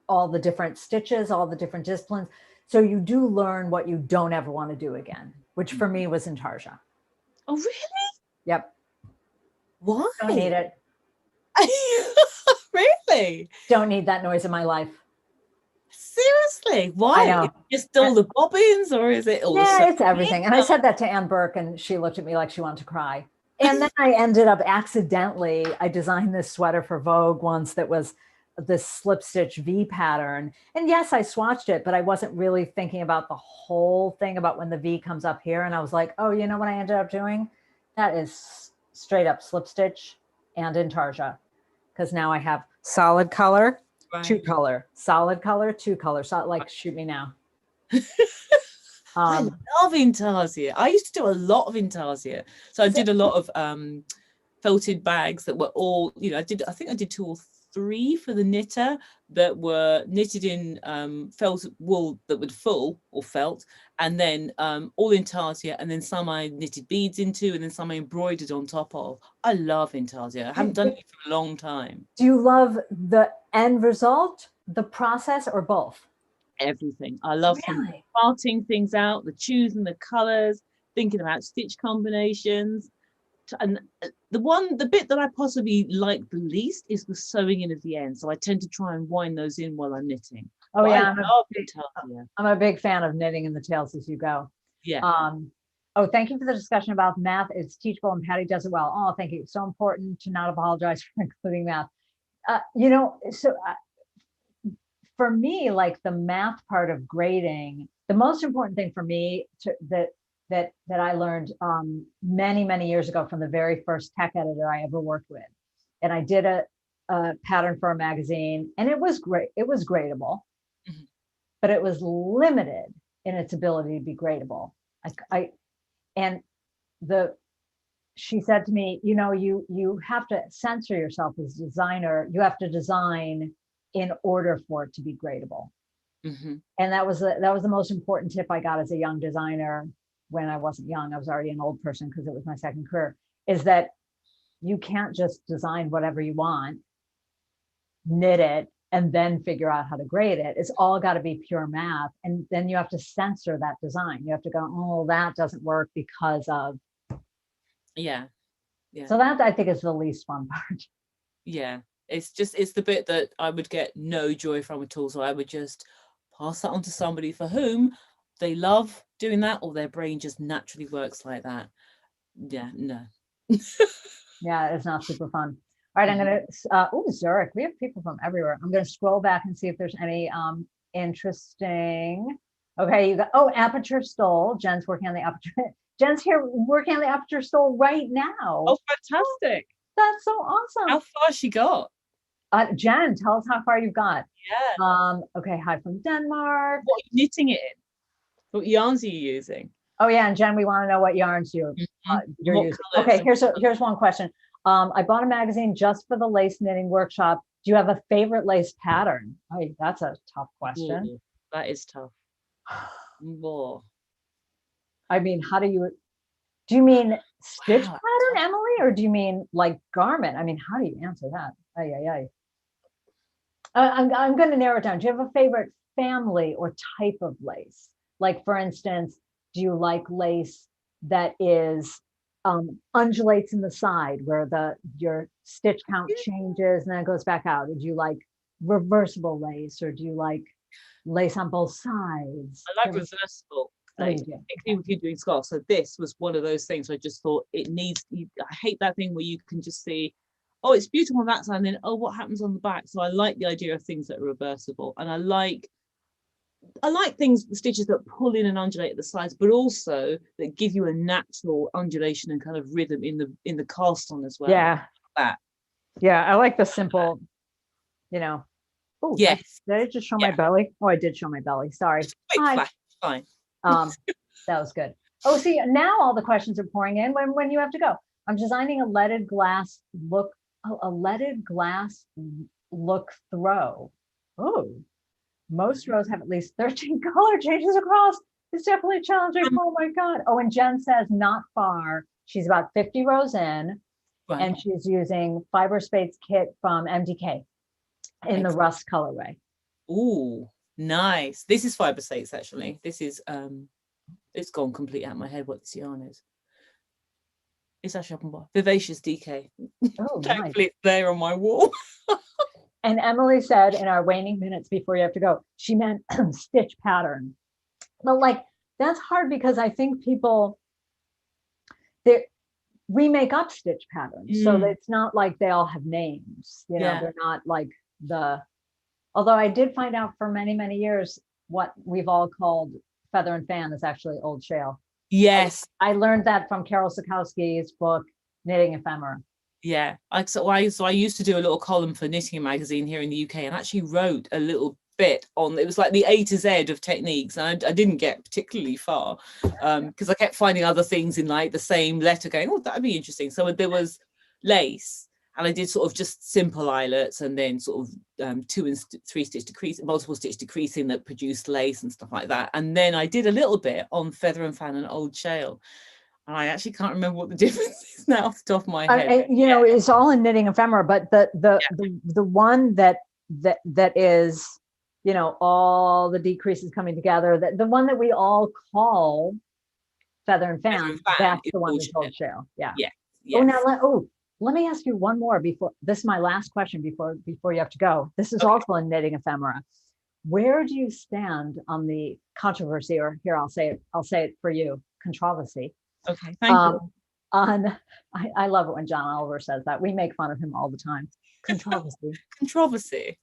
the different stitches, all the different disciplines. So you do learn what you don't ever want to do again, which for me was intarsia. Oh, really? Yep. Why? Don't need it. Really? Don't need that noise in my life. Seriously? Why? I know. Is it just all the bobbins, or is it all it's everything. And I said that to Anne Burke, and she looked at me like she wanted to cry. And then I ended up I designed this sweater for Vogue once that was this slip stitch V pattern. And yes, I swatched it, but I wasn't really thinking about the whole thing about when the V comes up here. And I was like, oh, you know what I ended up doing? That is straight up slip stitch and intarsia. Because now I have solid color, right. 2 color, solid color, 2 color. So like, shoot me now. I love intarsia. I used to do a lot of intarsia. So I did a lot of felted bags that were all, I think I did 2 or 3 for the knitter that were knitted in felt wool that would full or felt, and then all intarsia, and then some I knitted beads into, and then some I embroidered on top of. I love intarsia. I haven't done it for a long time. Do you love the end result, the process, or both? Everything. I love parting things out, the choosing the colors, thinking about stitch combinations. And the bit that I possibly like the least is the sewing in at the end. So I tend to try and wind those in while I'm knitting. Oh, but yeah. I'm a big fan of knitting in the tails as you go. Yeah. Oh, thank you for the discussion about math. It's teachable and Patty does it well. Oh, thank you. It's so important to not apologize for including math. For me, like the math part of grading, the most important thing for me that I learned many, many years ago from the very first tech editor I ever worked with. And I did a pattern for a magazine, and it was great. It was gradable, but it was limited in its ability to be gradable. She said to me, you have to censor yourself as a designer. You have to design in order for it to be gradable. And that was the most important tip I got as a young designer. When I wasn't young, I was already an old person because it was my second career, is that you can't just design whatever you want, knit it, and then figure out how to grade it. It's all got to be pure math. And then you have to censor that design. You have to go, oh, that doesn't work because of. Yeah. So that I think is the least fun part. Yeah. It's the bit that I would get no joy from at all. So I would just pass that on to somebody for whom they love doing that, or their brain just naturally works like that. Yeah, no. Yeah, it's not super fun. All right, I'm gonna Zurich. We have people from everywhere. I'm gonna scroll back and see if there's any interesting. Okay, you got aperture stole. Jen's working on the aperture. Jen's here working on the aperture stole right now. Oh, fantastic! That's so awesome. How far she got? Jen, tell us how far you've got. Yeah. Okay, hi from Denmark. What are you knitting it in? What yarns are you using? Oh yeah, and Jen, we want to know what yarns you're using. Okay, here's one question. I bought a magazine just for the lace knitting workshop. Do you have a favorite lace pattern? Oh, that's a tough question. Ooh, that is tough. More. I mean, how do you mean stitch Wow. pattern, Emily, or do you mean like garment? I mean, how do you answer that? Ay, ay, ay. I'm going to narrow it down. Do you have a favorite family or type of lace? Like, for instance, do you like lace that is undulates in the side where your stitch count changes and then it goes back out? Or do you like reversible lace, or do you like lace on both sides? I like reversible lace, Oh, yeah. particularly if you're doing scarves. So this was one of those things where I just thought it needs. I hate that thing where you can just see, oh, it's beautiful on that side, and then oh, what happens on the back? So I like the idea of things that are reversible, and I like things, stitches that pull in and undulate at the sides, but also that give you a natural undulation and kind of rhythm in the cast on as well. Yeah. That. Yeah, I like the simple, Oh, yes. Did I just show my belly? Oh, I did show my belly. Sorry. Quick flash, fine. That was good. Oh, see, now all the questions are pouring in when you have to go. I'm designing a leaded glass look throw. Oh, most rows have at least 13 color changes across. It's definitely challenging. Oh my God. Oh, and Jen says not far. She's about 50 rows in, Right. and she's using Fiber Space kit from MDK in the rust colorway. Ooh, nice. This is Fiber States, actually. This is it's gone completely out of my head what this yarn is. It's actually up on bar. Vivacious DK. Oh, Hopefully nice. it's there on my wall. And Emily said in our waning minutes before you have to go, she meant stitch pattern. But like, that's hard because I think people, we make up stitch patterns. So it's not like they all have names, they're not like although I did find out for many, many years, what we've all called feather and fan is actually old shale. Yes. I learned that from Carol Sikowski's book, Knitting Ephemera. Yeah. So I used to do a little column for Knitting Magazine here in the UK, and actually wrote a little bit on, it was like the A to Z of techniques, and I didn't get particularly far because I kept finding other things in like the same letter going, oh, that'd be interesting. So there was lace, and I did sort of just simple eyelets, and then sort of 2 and 3 stitch decrease, multiple stitch decreasing that produced lace and stuff like that. And then I did a little bit on feather and fan and old shale. And I actually can't remember what the difference is now off the top of my head. It's all in Knitting Ephemera, but the one that is, all the decreases coming together, the one that we all call feather and fan, that's the one that's old shale. Yeah. Yeah. Oh, now let me ask you one more before, this is my last question before you have to go. This is also in Knitting Ephemera. Where do you stand on the controversy, or here, I'll say it for you, controversy. Okay, thank you. I love it when John Oliver says that. We make fun of him all the time. Controversy. Controversy.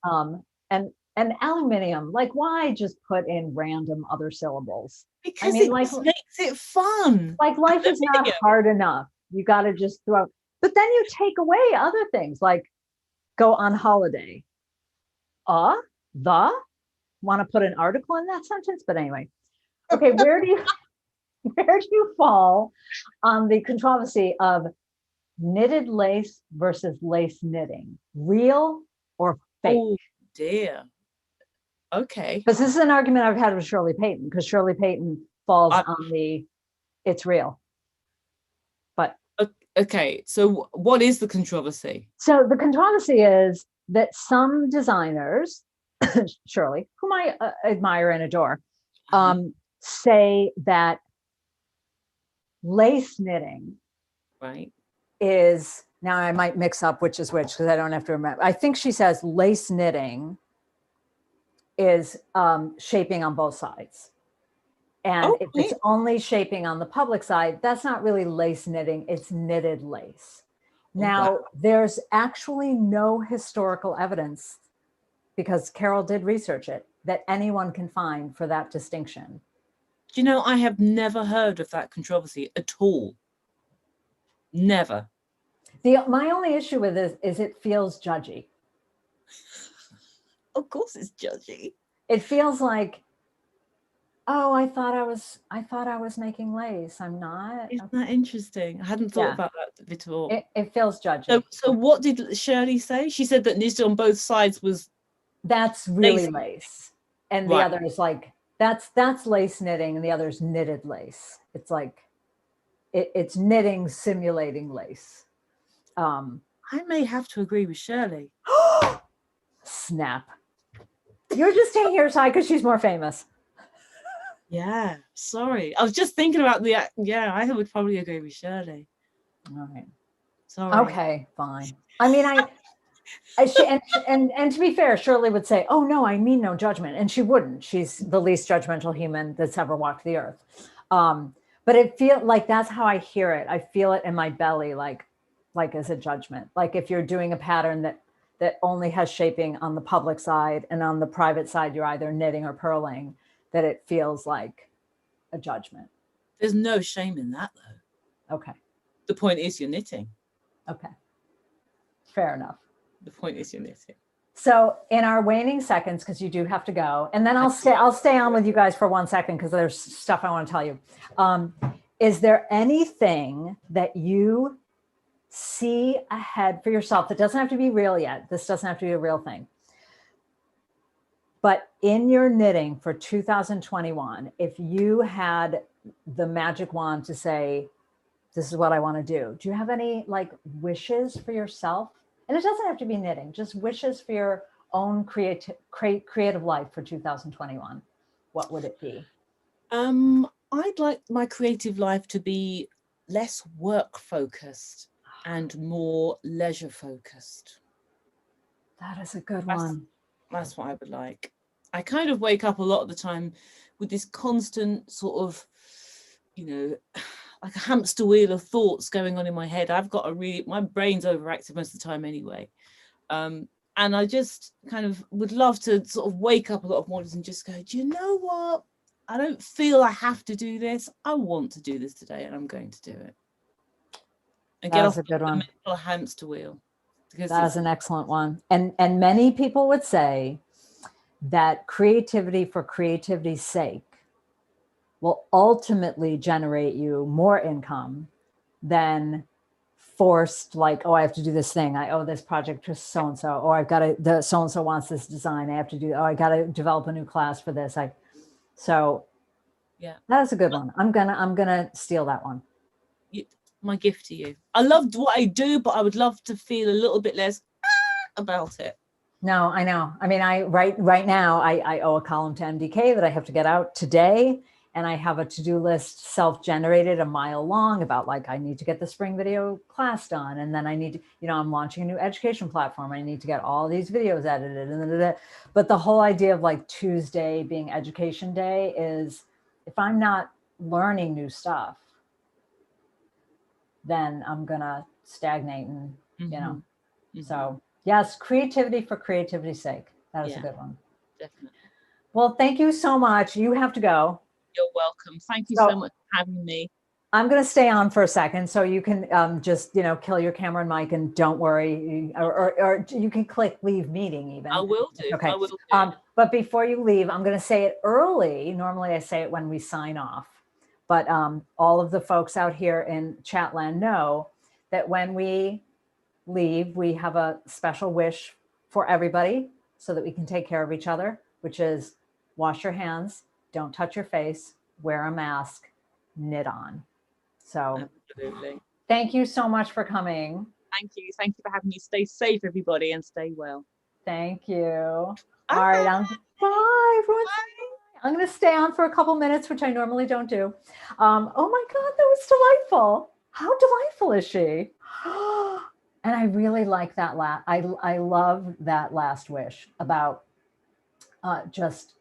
And aluminium, like, why just put in random other syllables? Because it makes it fun. Like, life is not hard enough. You got to just throw. But then you take away other things, like go on holiday. Want to put an article in that sentence? But anyway, okay, where do you fall on the controversy of knitted lace versus lace knitting? Real or fake? Oh dear. Okay. Because this is an argument I've had with Shirley Payton, because Shirley Payton falls on the it's real. But okay, so what is the controversy? So the controversy is that some designers, Shirley, whom I admire and adore, say that lace knitting is, now I might mix up which is which because I don't have to remember. I think she says lace knitting is shaping on both sides. And if it's only shaping on the public side, that's not really lace knitting, it's knitted lace. Now, there's actually no historical evidence, because Carol did research it, that anyone can find for that distinction. Do you know, I have never heard of that controversy at all. Never. My only issue with this is it feels judgy. Of course it's judgy. It feels like, oh, I thought I was making lace. I'm not. Isn't that interesting? I hadn't thought about that bit at all. It feels judgy. So what did Shirley say? She said that knitted on both sides was that's really lace. And the other is like That's lace knitting, and the other's knitted lace. It's like it's knitting simulating lace. I may have to agree with Shirley. Snap. You're just taking her side because she's more famous. Yeah, sorry. I was just thinking about I would probably agree with Shirley. All right. Sorry. Okay, fine. I mean, and to be fair, Shirley would say, "Oh no, I mean no judgment," and she wouldn't. She's the least judgmental human that's ever walked the earth. But it feels like that's how I hear it. I feel it in my belly, like as a judgment. Like if you're doing a pattern that only has shaping on the public side, and on the private side you're either knitting or purling, that it feels like a judgment. There's no shame in that, though. Okay. The point is you're knitting. Okay. Fair enough. The point is you're knitting. So in our waning seconds, because you do have to go, and then I'll stay on with you guys for 1 second because there's stuff I want to tell you. Is there anything that you see ahead for yourself that doesn't have to be real yet? This doesn't have to be a real thing. But in your knitting for 2021, if you had the magic wand to say, this is what I want to do you have any like wishes for yourself? And it doesn't have to be knitting, just wishes for your own creative life for 2021. What would it be? I'd like my creative life to be less work focused and more leisure focused. That is a good one. That's what I would like. I kind of wake up a lot of the time with this constant sort of, like a hamster wheel of thoughts going on in my head. My brain's overactive most of the time anyway. And I just kind of would love to sort of wake up a lot of mornings and just go, do you know what? I don't feel I have to do this. I want to do this today and I'm going to do it. And get off the mental hamster wheel. That is an excellent one. And many people would say that creativity for creativity's sake will ultimately generate you more income than forced, like, oh, I have to do this thing. I owe this project to so-and-so, or I've got to, so-and-so wants this design. I have to do, I got to develop a new class for this. Yeah, that is a good one. I'm gonna steal that one. My gift to you. I loved what I do, but I would love to feel a little bit less about it. No, I know. I mean, right now I owe a column to MDK that I have to get out today. And I have a to-do list self-generated 1 mile long about like, I need to get the spring video class done. And then I need to, I'm launching a new education platform. I need to get all these videos edited. But the whole idea of like Tuesday being education day is if I'm not learning new stuff, then I'm gonna stagnate and, So yes, creativity for creativity's sake. That is a good one. Definitely. Well, thank you so much. You have to go. You're welcome. Thank you so much for having me. I'm going to stay on for a second so you can just, kill your camera and mic and don't worry, or you can click leave meeting even. I will do. Okay. I will do. But before you leave, I'm going to say it early. Normally I say it when we sign off, but all of the folks out here in Chatland know that when we leave, we have a special wish for everybody so that we can take care of each other, which is wash your hands. Don't touch your face, wear a mask, knit on. So absolutely. Thank you so much for coming. Thank you. Thank you for having me. Stay safe, everybody, and stay well. Thank you. All right. Bye, everyone. Bye. I'm going to stay on for a couple minutes, which I normally don't do. Oh my God, that was delightful. How delightful is she? And I really like that. I love that last wish about just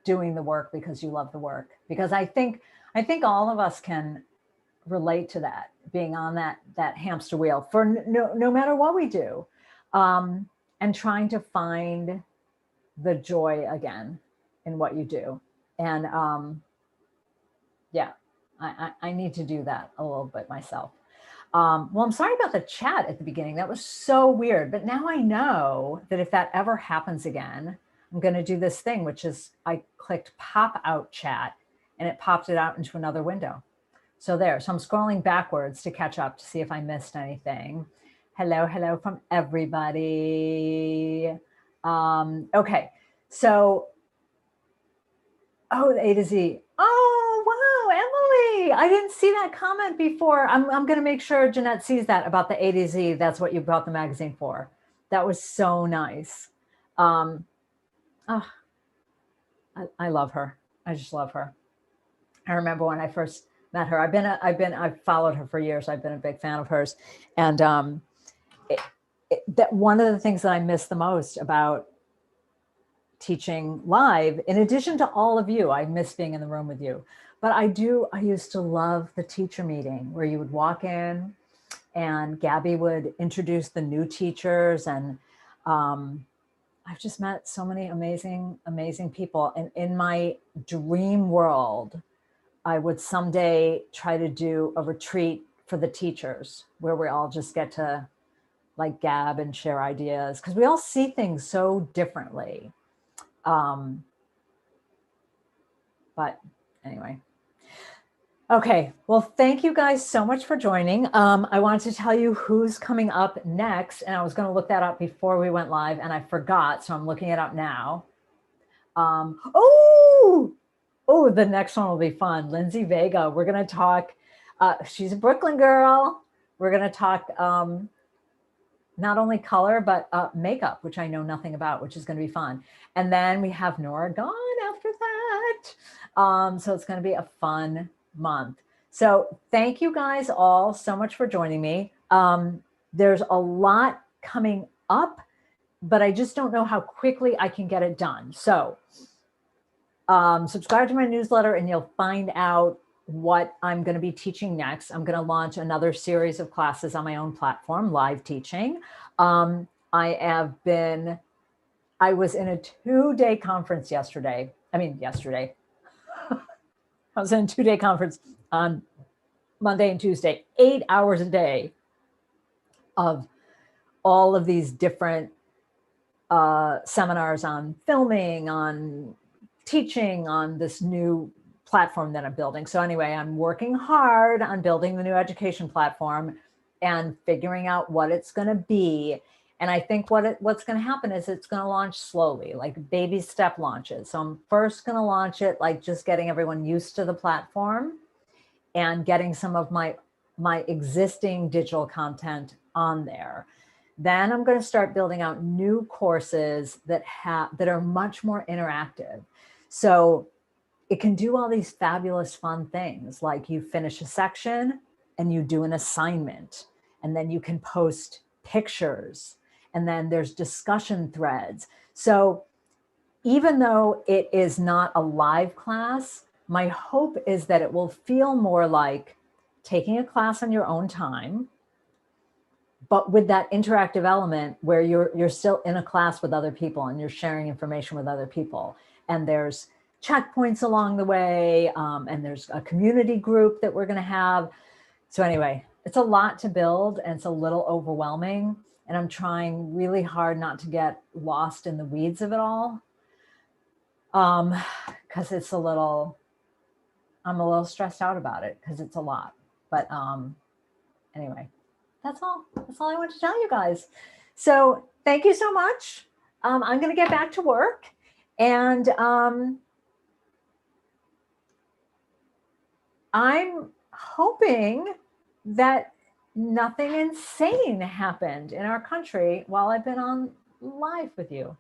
doing the work because you love the work, because I think all of us can relate to that, being on that hamster wheel for no matter what we do, and trying to find the joy again in what you do. And I need to do that a little bit myself. Well, I'm sorry about the chat at the beginning. That was so weird, but now I know that if that ever happens again, I'm going to do this thing, which is I clicked pop out chat and it popped it out into another window. So there, so I'm scrolling backwards to catch up to see if I missed anything. Hello from everybody. Okay, so Oh, the A to Z. Oh, wow, Emily. I didn't see that comment before. I'm going to make sure Jeanette sees that about the A to Z. That's what you bought the magazine for. That was so nice. Oh, I love her. I just love her. I remember when I first met her. I've followed her for years. I've been a big fan of hers. And that one of the things that I miss the most about teaching live, in addition to all of you, I miss being in the room with you. But I used to love the teacher meeting where you would walk in and Gabby would introduce the new teachers. And I've just met so many amazing, amazing people. And in my dream world, I would someday try to do a retreat for the teachers where we all just get to like gab and share ideas, because we all see things so differently. But anyway. Okay, well, thank you guys so much for joining. I wanted to tell you who's coming up next, and I was going to look that up before we went live, and I forgot, so I'm looking it up now. Oh, the next one will be fun. Lindsay Vega. We're going to talk. She's a Brooklyn girl. We're going to talk not only color, but makeup, which I know nothing about, which is going to be fun. And then we have Nora Gone after that. So it's going to be a fun month. So thank you guys all so much for joining me. There's a lot coming up, but I just don't know how quickly I can get it done. So subscribe to my newsletter and you'll find out what I'm going to be teaching next. I'm going to launch another series of classes on my own platform, live teaching. I was in a 2-day conference yesterday. I was in a 2-day conference on Monday and Tuesday, 8 hours a day of all of these different seminars on filming, on teaching, on this new platform that I'm building. So anyway, I'm working hard on building the new education platform and figuring out what it's going to be. And I think what's going to happen is it's going to launch slowly, like baby step launches. So I'm first going to launch it, like just getting everyone used to the platform and getting some of my existing digital content on there. Then I'm going to start building out new courses that are much more interactive. So it can do all these fabulous fun things, like you finish a section and you do an assignment, and then you can post pictures, and then there's discussion threads. So even though it is not a live class, my hope is that it will feel more like taking a class on your own time, but with that interactive element where you're still in a class with other people and you're sharing information with other people. And there's checkpoints along the way, and there's a community group that we're going to have. So anyway, it's a lot to build and it's a little overwhelming, and I'm trying really hard not to get lost in the weeds of it all, because I'm a little stressed out about it because it's a lot. But anyway, that's all I want to tell you guys. So thank you so much. I'm going to get back to work, and I'm hoping that nothing insane happened in our country while I've been on live with you,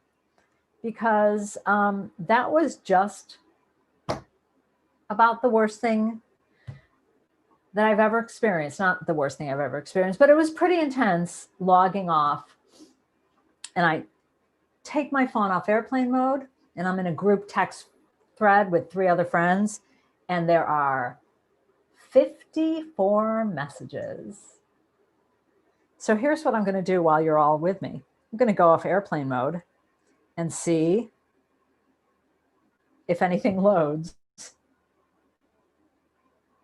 because that was just about the worst thing that I've ever experienced. Not the worst thing I've ever experienced, but it was pretty intense logging off. And I take my phone off airplane mode, and I'm in a group text thread with 3 other friends, and there are 54 messages. So here's what I'm going to do while you're all with me. I'm going to go off airplane mode and see if anything loads.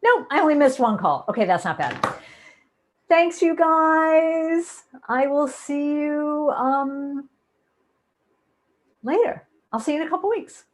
No, I only missed 1 call. Okay, that's not bad. Thanks, you guys. I will see you later. I'll see you in a couple weeks.